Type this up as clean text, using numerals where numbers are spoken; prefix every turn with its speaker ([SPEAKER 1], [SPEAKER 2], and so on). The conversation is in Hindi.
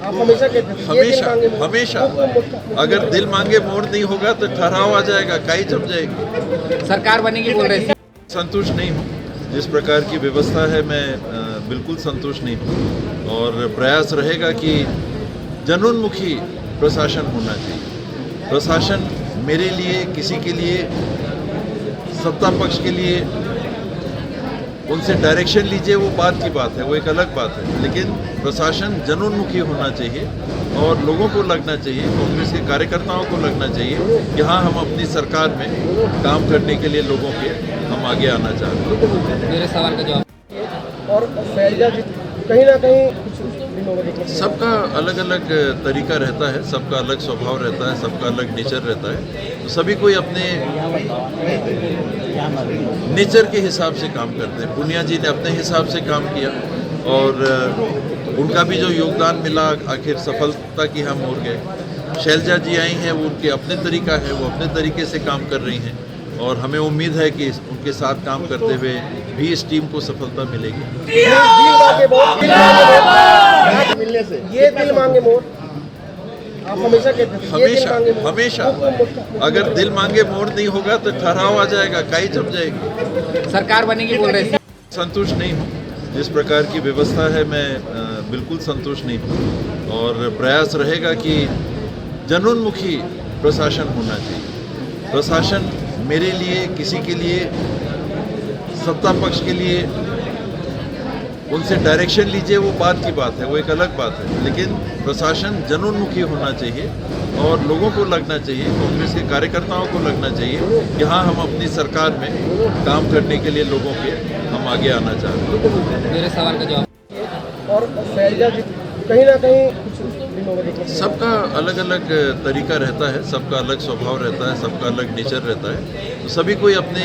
[SPEAKER 1] आप हमेशा कहते थे ये दिल
[SPEAKER 2] हमेशा
[SPEAKER 1] मांगे मोर।
[SPEAKER 2] हमेशा अगर दिल मांगे मोड़ नहीं होगा तो ठहराव आ जाएगा, काई जम जाएगी।
[SPEAKER 3] सरकार बनेगी बोल रहे थे।
[SPEAKER 2] संतुष्ट नहीं हूँ, जिस प्रकार की व्यवस्था है मैं बिल्कुल संतुष्ट नहीं हूँ और प्रयास रहेगा कि जनोन्मुखी प्रशासन होना चाहिए। प्रशासन मेरे लिए, किसी के लिए, सत्ता पक्ष के लिए उनसे डायरेक्शन लीजिए, वो बात की बात है, वो एक अलग बात है, लेकिन प्रशासन जनोन्मुखी होना चाहिए और लोगों को लगना चाहिए, कांग्रेस के कार्यकर्ताओं को लगना चाहिए कि हाँ, हम अपनी सरकार में काम करने के लिए लोगों के हम आगे आना चाहते हैं।
[SPEAKER 3] मेरे सवाल का जवाब।
[SPEAKER 1] और शैलजा जी कहीं ना कहीं कुछ दिनों में देखने को
[SPEAKER 2] सबका अलग अलग तरीका रहता है, सबका अलग स्वभाव रहता है, सबका अलग नेचर रहता है, तो सभी कोई अपने नेचर के हिसाब से काम करते हैं। पूनिया जी ने अपने हिसाब से काम किया और उनका भी जो योगदान मिला, आखिर सफलता की हम ओर गए। शैलजा जी आई हैं, वो उनके अपने तरीका है, वो अपने तरीके से काम कर रही हैं और हमें उम्मीद है कि उनके साथ काम करते हुए भी इस टीम को सफलता मिलेगी।
[SPEAKER 1] दिल मांगे मोर, दिल मांगे मोर मिलने से ये दिल मांगे मोर। आप हमेशा कहते थे ये दिल
[SPEAKER 2] हमेशा
[SPEAKER 1] मांगे मोर।
[SPEAKER 2] हमेशा अगर दिल मांगे मोड़ नहीं होगा तो ठहराव आ जाएगा, काई जम जाएगी।
[SPEAKER 3] सरकार बनेगी बोल रहे थे।
[SPEAKER 2] संतुष्ट नहीं हूँ, जिस प्रकार की व्यवस्था है मैं बिल्कुल संतुष्ट नहीं हूँ और प्रयास रहेगा कि जनोन्मुखी प्रशासन होना चाहिए। प्रशासन मेरे लिए, किसी के लिए, सत्ता पक्ष के लिए उनसे डायरेक्शन लीजिए, वो बात की बात है, वो एक अलग बात है, लेकिन प्रशासन जनोन्मुखी होना चाहिए और लोगों को लगना चाहिए, कांग्रेस के कार्यकर्ताओं को लगना चाहिए कि हाँ, हम अपनी सरकार में काम करने के लिए लोगों के हम आगे आना चाहते हैं।
[SPEAKER 3] मेरे सवाल का जवाब।
[SPEAKER 1] और शैलजा जी कहीं ना कहीं कुछ दिनों में देखने को
[SPEAKER 2] सबका अलग अलग तरीका रहता है, सबका अलग स्वभाव रहता है, सबका अलग नेचर रहता है, तो सभी कोई अपने